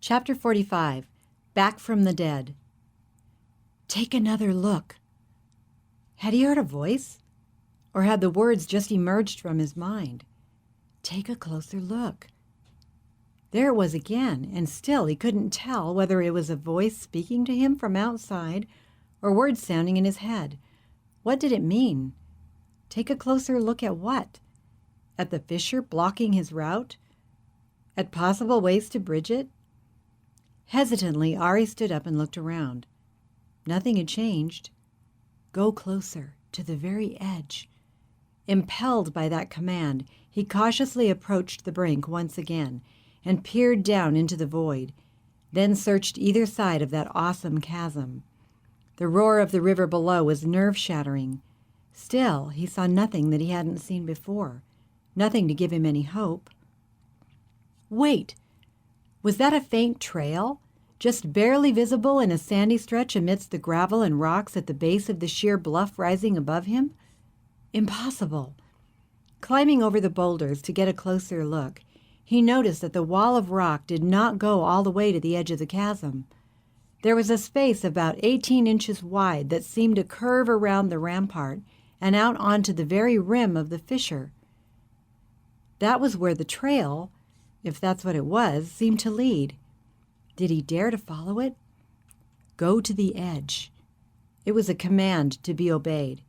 Chapter 45, Back from the Dead. Take another look. Had he heard a voice? Or had the words just emerged from his mind? Take a closer look. There it was again, and still he couldn't tell whether it was a voice speaking to him from outside or words sounding in his head. What did it mean? Take a closer look at what? At the fissure blocking his route? At possible ways to bridge it? Hesitantly, Ari stood up and looked around. Nothing had changed. Go closer, to the very edge. Impelled by that command, he cautiously approached the brink once again and peered down into the void, then searched either side of that awesome chasm. The roar of the river below was nerve-shattering. Still, he saw nothing that he hadn't seen before, nothing to give him any hope. Wait! Was that a faint trail, just barely visible in a sandy stretch amidst the gravel and rocks at the base of the sheer bluff rising above him? Impossible. Climbing over the boulders to get a closer look, he noticed that the wall of rock did not go all the way to the edge of the chasm. There was a space about 18 inches wide that seemed to curve around the rampart and out onto the very rim of the fissure. That was where the trail, if that's what it was, seemed to lead. Did he dare to follow it? Go to the edge. It was a command to be obeyed.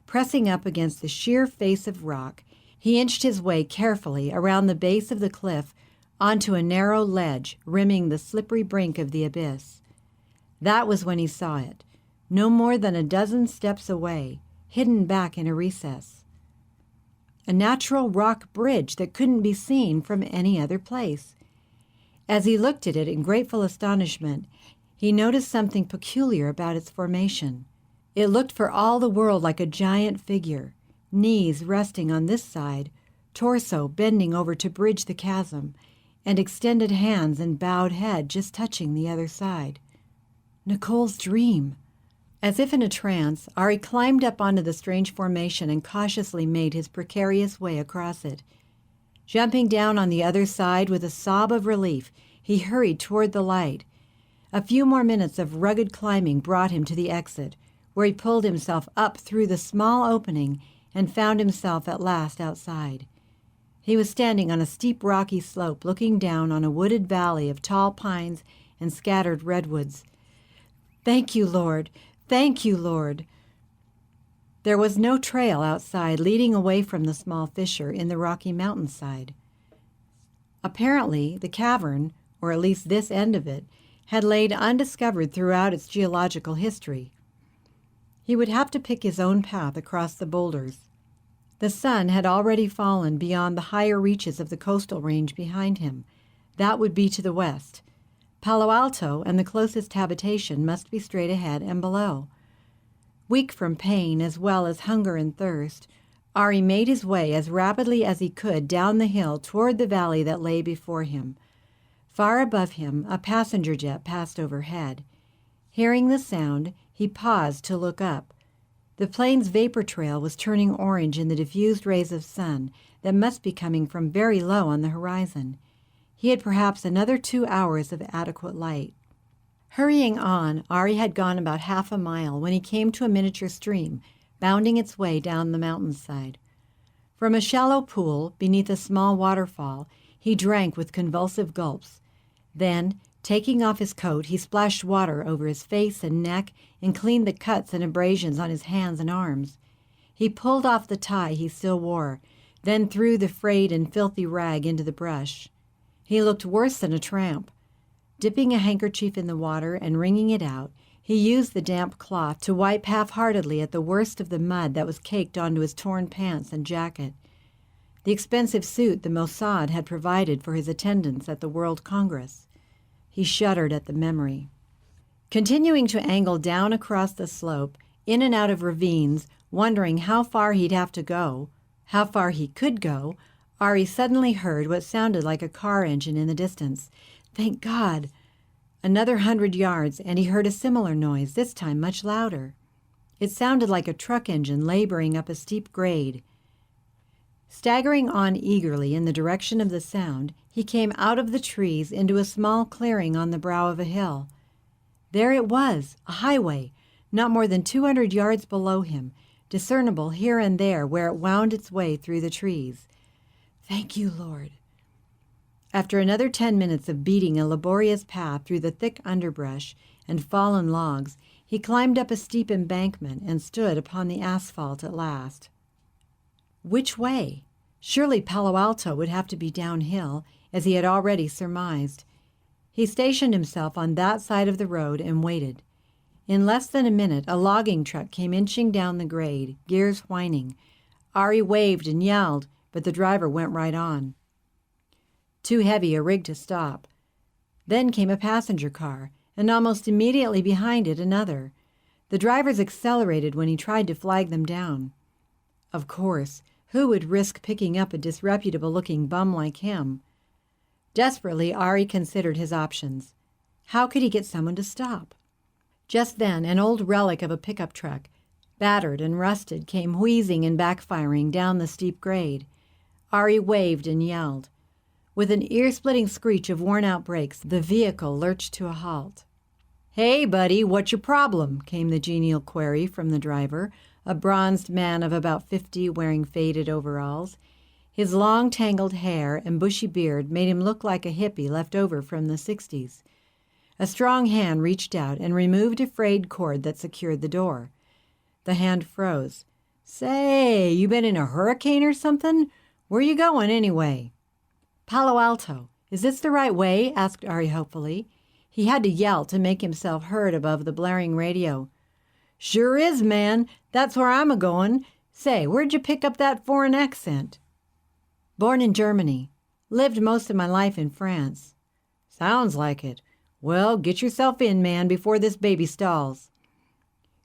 Pressing up against the sheer face of rock, he inched his way carefully around the base of the cliff onto a narrow ledge rimming the slippery brink of the abyss. That was when he saw it, no more than a dozen steps away, hidden back in a recess. A natural rock bridge that couldn't be seen from any other place. As he looked at it in grateful astonishment, he noticed something peculiar about its formation. It looked for all the world like a giant figure, knees resting on this side, torso bending over to bridge the chasm, and extended hands and bowed head just touching the other side. Nicole's dream. As if in a trance, Ari climbed up onto the strange formation and cautiously made his precarious way across it. Jumping down on the other side with a sob of relief, he hurried toward the light. A few more minutes of rugged climbing brought him to the exit, where he pulled himself up through the small opening and found himself at last outside. He was standing on a steep rocky slope looking down on a wooded valley of tall pines and scattered redwoods. Thank you, Lord! Thank you, Lord! There was no trail outside leading away from the small fissure in the rocky mountainside. Apparently, the cavern, or at least this end of it, had laid undiscovered throughout its geological history. He would have to pick his own path across the boulders. The sun had already fallen beyond the higher reaches of the coastal range behind him. That would be to the west. Palo Alto and the closest habitation must be straight ahead and below. Weak from pain as well as hunger and thirst, Ari made his way as rapidly as he could down the hill toward the valley that lay before him. Far above him, a passenger jet passed overhead. Hearing the sound, he paused to look up. The plane's vapor trail was turning orange in the diffused rays of sun that must be coming from very low on the horizon. He had perhaps another 2 hours of adequate light. Hurrying on, Ari had gone about half a mile when he came to a miniature stream, bounding its way down the mountainside. From a shallow pool beneath a small waterfall, he drank with convulsive gulps. Then, taking off his coat, he splashed water over his face and neck and cleaned the cuts and abrasions on his hands and arms. He pulled off the tie he still wore, then threw the frayed and filthy rag into the brush. He looked worse than a tramp. Dipping a handkerchief in the water and wringing it out, he used the damp cloth to wipe half-heartedly at the worst of the mud that was caked onto his torn pants and jacket. The expensive suit the Mossad had provided for his attendance at the World Congress. He shuddered at the memory. Continuing to angle down across the slope, in and out of ravines, wondering how far he'd have to go, how far he could go, Ari suddenly heard what sounded like a car engine in the distance. Thank God! Another 100 yards, and he heard a similar noise, this time much louder. It sounded like a truck engine laboring up a steep grade. Staggering on eagerly in the direction of the sound, He came out of the trees into a small clearing on the brow of a hill. There it was, a highway, not more than 200 yards below him, discernible here and there where it wound its way through the trees. Thank you, Lord. After another 10 minutes of beating a laborious path through the thick underbrush and fallen logs, he climbed up a steep embankment and stood upon the asphalt at last. Which way? Surely Palo Alto would have to be downhill, as he had already surmised. He stationed himself on that side of the road and waited. In less than a minute, a logging truck came inching down the grade, gears whining. Ari waved and yelled, but the driver went right on. Too heavy a rig to stop. Then came a passenger car, and almost immediately behind it another. The drivers accelerated when he tried to flag them down. Of course, who would risk picking up a disreputable-looking bum like him? Desperately, Ari considered his options. How could he get someone to stop? Just then, an old relic of a pickup truck, battered and rusted, came wheezing and backfiring down the steep grade. Ari waved and yelled. With an ear-splitting screech of worn-out brakes, the vehicle lurched to a halt. "Hey, buddy, what's your problem?" came the genial query from the driver, a bronzed man of about 50 wearing faded overalls. His long, tangled hair and bushy beard made him look like a hippie left over from the 60s. A strong hand reached out and removed a frayed cord that secured the door. The hand froze. "Say, you been in a hurricane or something? Where you going anyway?" "Palo Alto. Is this the right way?" asked Ari hopefully. He had to yell to make himself heard above the blaring radio. "Sure is, man. That's where I'm a-goin'. Say, where'd you pick up that foreign accent?" "Born in Germany. Lived most of my life in France." "Sounds like it. Well, get yourself in, man, before this baby stalls."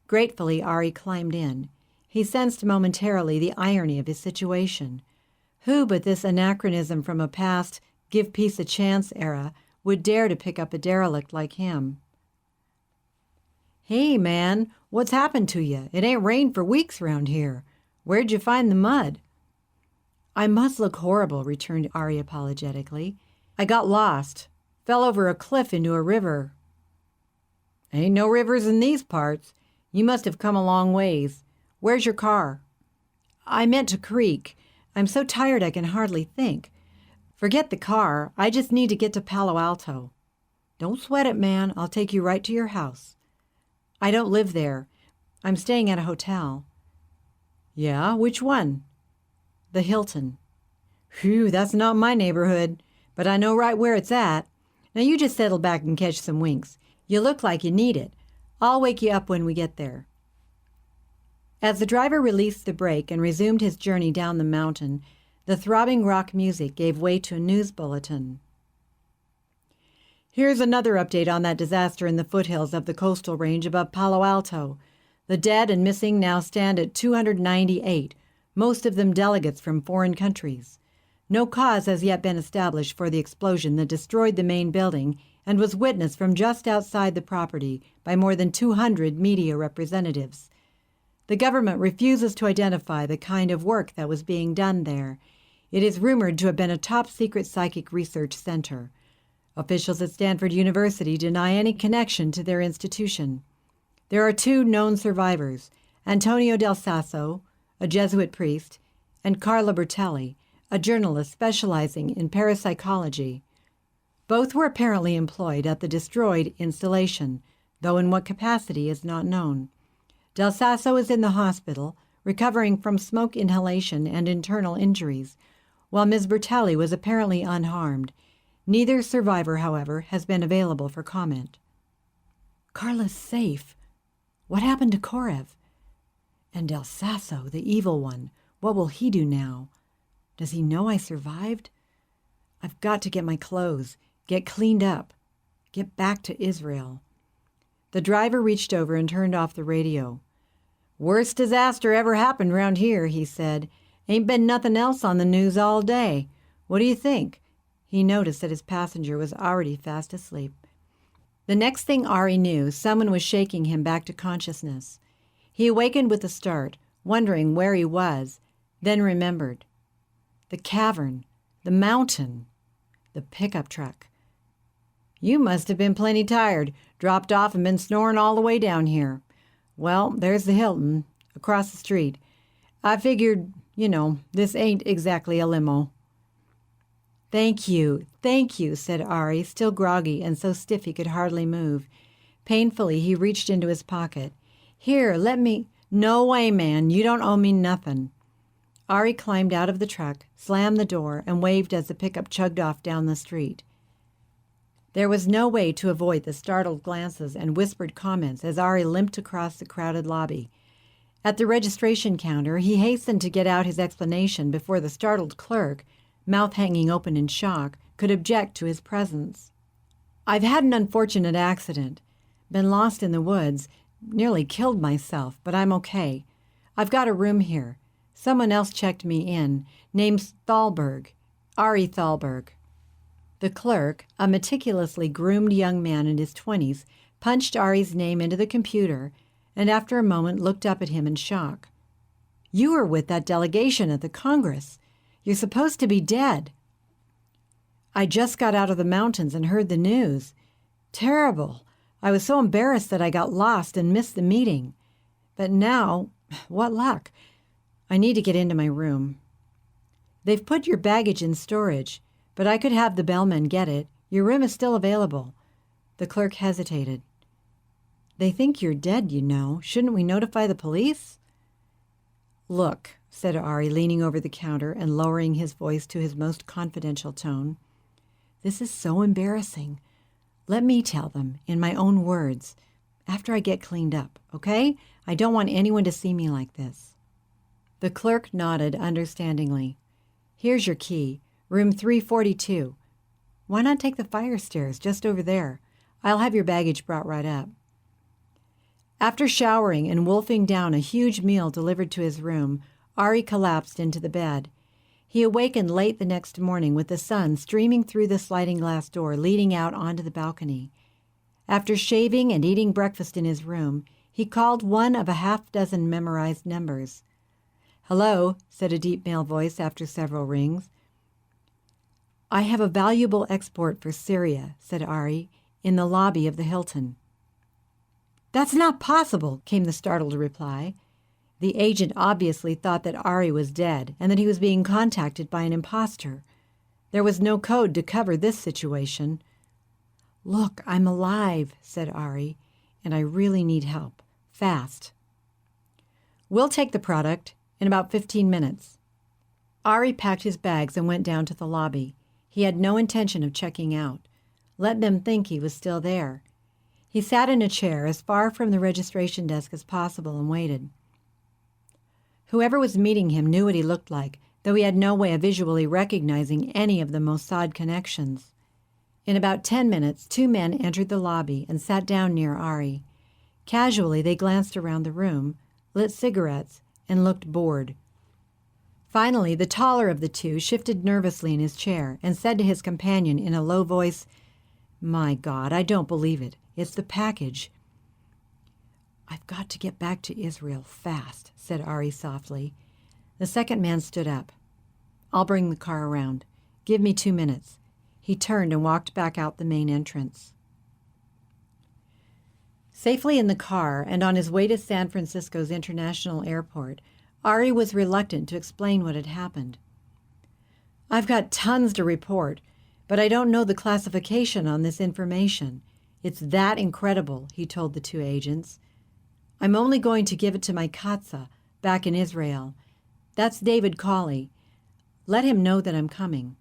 Gratefully, Ari climbed in. He sensed momentarily the irony of his situation. Who but this anachronism from a past give peace a chance era would dare to pick up a derelict like him? "Hey, man, what's happened to you? It ain't rained for weeks round here. Where'd you find the mud?" "I must look horrible," returned Ari apologetically. "I got lost. Fell over a cliff into a river." "Ain't no rivers in these parts. You must have come a long ways. Where's your car?" "I meant a creek. I'm so tired I can hardly think." "Forget the car. I just need to get to Palo Alto." "Don't sweat it, man. I'll take you right to your house." "I don't live there. I'm staying at a hotel." "Yeah? Which one?" "The Hilton." "Whew, that's not my neighborhood, but I know right where it's at. Now you just settle back and catch some winks. You look like you need it. I'll wake you up when we get there." As the driver released the brake and resumed his journey down the mountain, the throbbing rock music gave way to a news bulletin. "Here's another update on that disaster in the foothills of the coastal range above Palo Alto. The dead and missing now stand at 298, most of them delegates from foreign countries. No cause has yet been established for the explosion that destroyed the main building and was witnessed from just outside the property by more than 200 media representatives. The government refuses to identify the kind of work that was being done there. It is rumored to have been a top-secret psychic research center. Officials at Stanford University deny any connection to their institution. There are 2 known survivors, Antonio Del Sasso, a Jesuit priest, and Carla Bertelli, a journalist specializing in parapsychology. Both were apparently employed at the destroyed installation, though in what capacity is not known. Del Sasso is in the hospital, recovering from smoke inhalation and internal injuries, while Ms. Bertelli was apparently unharmed. Neither survivor, however, has been available for comment. "Carla's safe. What happened to Korev? And Del Sasso, the evil one, what will he do now? Does he know I survived? I've got to get my clothes, get cleaned up, get back to Israel." The driver reached over and turned off the radio. "Worst disaster ever happened round here," he said. "Ain't been nothing else on the news all day. What do you think?" He noticed that his passenger was already fast asleep. The next thing Ari knew, someone was shaking him back to consciousness. He awakened with a start, wondering where he was, then remembered. The cavern, the mountain. The pickup truck. You must have been plenty tired, dropped off and been snoring all the way down here. Well, there's the Hilton, across the street. I figured, this ain't exactly a limo. Thank you, said Ari, still groggy and so stiff he could hardly move. Painfully, he reached into his pocket. Here, let me... No way, man, you don't owe me nothing. Ari climbed out of the truck, slammed the door, and waved as the pickup chugged off down the street. There was no way to avoid the startled glances and whispered comments as Ari limped across the crowded lobby. At the registration counter, he hastened to get out his explanation before the startled clerk, mouth hanging open in shock, could object to his presence. I've had an unfortunate accident. Been lost in the woods. Nearly killed myself, but I'm okay. I've got a room here. Someone else checked me in. Name's Thalberg. Ari Thalberg. The clerk, a meticulously groomed young man in his 20s, punched Ari's name into the computer and after a moment looked up at him in shock. You were with that delegation at the Congress. You're supposed to be dead. I just got out of the mountains and heard the news. Terrible. I was so embarrassed that I got lost and missed the meeting. But now, what luck. I need to get into my room. They've put your baggage in storage, but I could have the bellman get it. Your room is still available. The clerk hesitated. They think you're dead, Shouldn't we notify the police? Look, said Ari, leaning over the counter and lowering his voice to his most confidential tone. This is so embarrassing. Let me tell them, in my own words, after I get cleaned up, okay? I don't want anyone to see me like this. The clerk nodded understandingly. Here's your key, room 342. Why not take the fire stairs just over there? I'll have your baggage brought right up. After showering and wolfing down a huge meal delivered to his room, Ari collapsed into the bed. He awakened late the next morning with the sun streaming through the sliding glass door leading out onto the balcony. After shaving and eating breakfast in his room, he called one of a half-dozen memorized numbers. Hello, said a deep male voice after several rings. I have a valuable export for Syria, said Ari, in the lobby of the Hilton. That's not possible, came the startled reply. The agent obviously thought that Ari was dead and that he was being contacted by an imposter. There was no code to cover this situation. Look, I'm alive, said Ari, and I really need help. Fast. We'll take the product in about 15 minutes. Ari packed his bags and went down to the lobby. He had no intention of checking out. Let them think he was still there. He sat in a chair as far from the registration desk as possible and waited. Whoever was meeting him knew what he looked like, though he had no way of visually recognizing any of the Mossad connections. In about 10 minutes, 2 men entered the lobby and sat down near Ari. Casually, they glanced around the room, lit cigarettes, and looked bored. Finally, the taller of the two shifted nervously in his chair and said to his companion in a low voice, My God, I don't believe it. It's the package. I've got to get back to Israel fast, said Ari softly. The second man stood up. I'll bring the car around. Give me 2 minutes. He turned and walked back out the main entrance. Safely in the car and on his way to San Francisco's International Airport, Ari was reluctant to explain what had happened. I've got tons to report, but I don't know the classification on this information. It's that incredible, he told the 2 agents. I'm only going to give it to my Katza back in Israel. That's David Cawley. Let him know that I'm coming.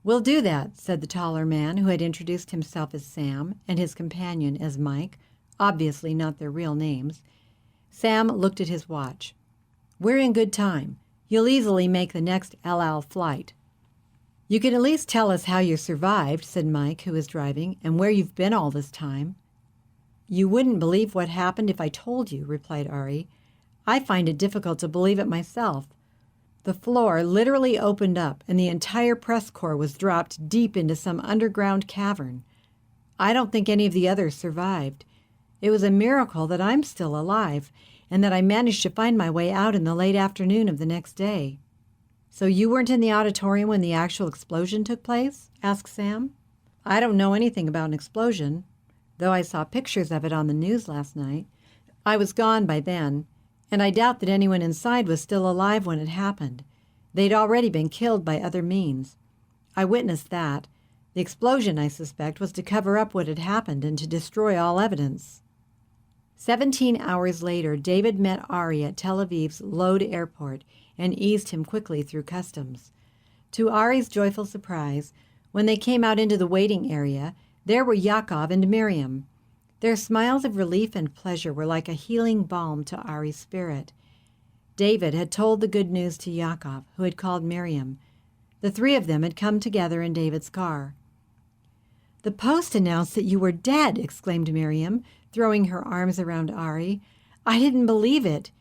We'll do that, said the taller man who had introduced himself as Sam and his companion as Mike, obviously not their real names. Sam looked at his watch. We're in good time. You'll easily make the next El Al flight. You can at least tell us how you survived, said Mike, who was driving, and where you've been all this time. You wouldn't believe what happened if I told you, replied Ari. I find it difficult to believe it myself. The floor literally opened up, and the entire press corps was dropped deep into some underground cavern. I don't think any of the others survived. It was a miracle that I'm still alive, and that I managed to find my way out in the late afternoon of the next day. So you weren't in the auditorium when the actual explosion took place? Asked Sam. I don't know anything about an explosion, though I saw pictures of it on the news last night. I was gone by then, and I doubt that anyone inside was still alive when it happened. They'd already been killed by other means. I witnessed that. The explosion, I suspect, was to cover up what had happened and to destroy all evidence. 17 hours later, David met Ari at Tel Aviv's Lod airport and eased him quickly through customs. To Ari's joyful surprise, when they came out into the waiting area, there were Yaakov and Miriam. Their smiles of relief and pleasure were like a healing balm to Ari's spirit. David had told the good news to Yaakov, who had called Miriam. The three of them had come together in David's car. "The Post announced that you were dead," exclaimed Miriam, throwing her arms around Ari. "I didn't believe it."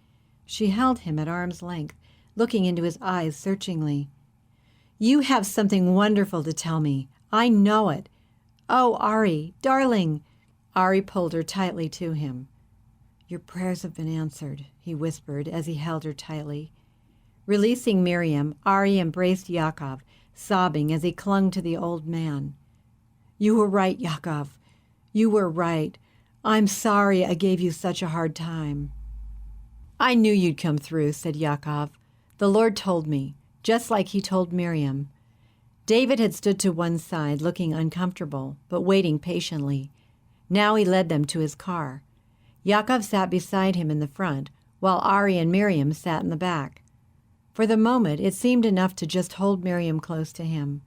She held him at arm's length, looking into his eyes searchingly. "You have something wonderful to tell me. I know it. Oh, Ari, darling." Ari pulled her tightly to him. "Your prayers have been answered," he whispered as he held her tightly. Releasing Miriam, Ari embraced Yaakov, sobbing as he clung to the old man. "You were right, Yaakov. You were right. I'm sorry I gave you such a hard time." "I knew you'd come through," said Yaakov. "The Lord told me, just like he told Miriam." David had stood to one side, looking uncomfortable, but waiting patiently. Now he led them to his car. Yaakov sat beside him in the front, while Ari and Miriam sat in the back. For the moment, it seemed enough to just hold Miriam close to him.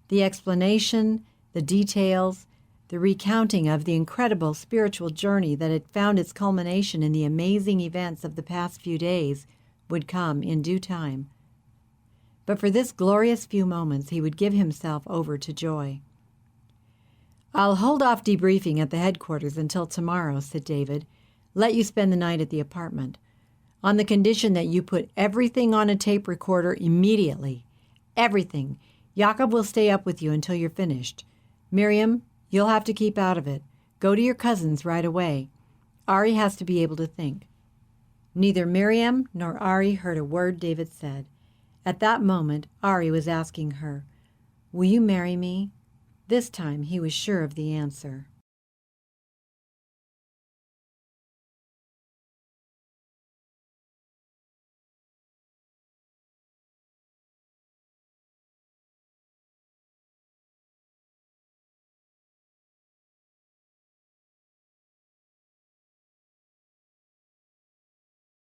The explanation, the details, the recounting of the incredible spiritual journey that had found its culmination in the amazing events of the past few days would come in due time. But for this glorious few moments, he would give himself over to joy. "I'll hold off debriefing at the headquarters until tomorrow," said David. "Let you spend the night at the apartment, on the condition that you put everything on a tape recorder immediately. Everything. Yaakov will stay up with you until you're finished. Miriam, you'll have to keep out of it. Go to your cousins right away. Ari has to be able to think." Neither Miriam nor Ari heard a word David said. At that moment, Ari was asking her, "Will you marry me?" This time he was sure of the answer.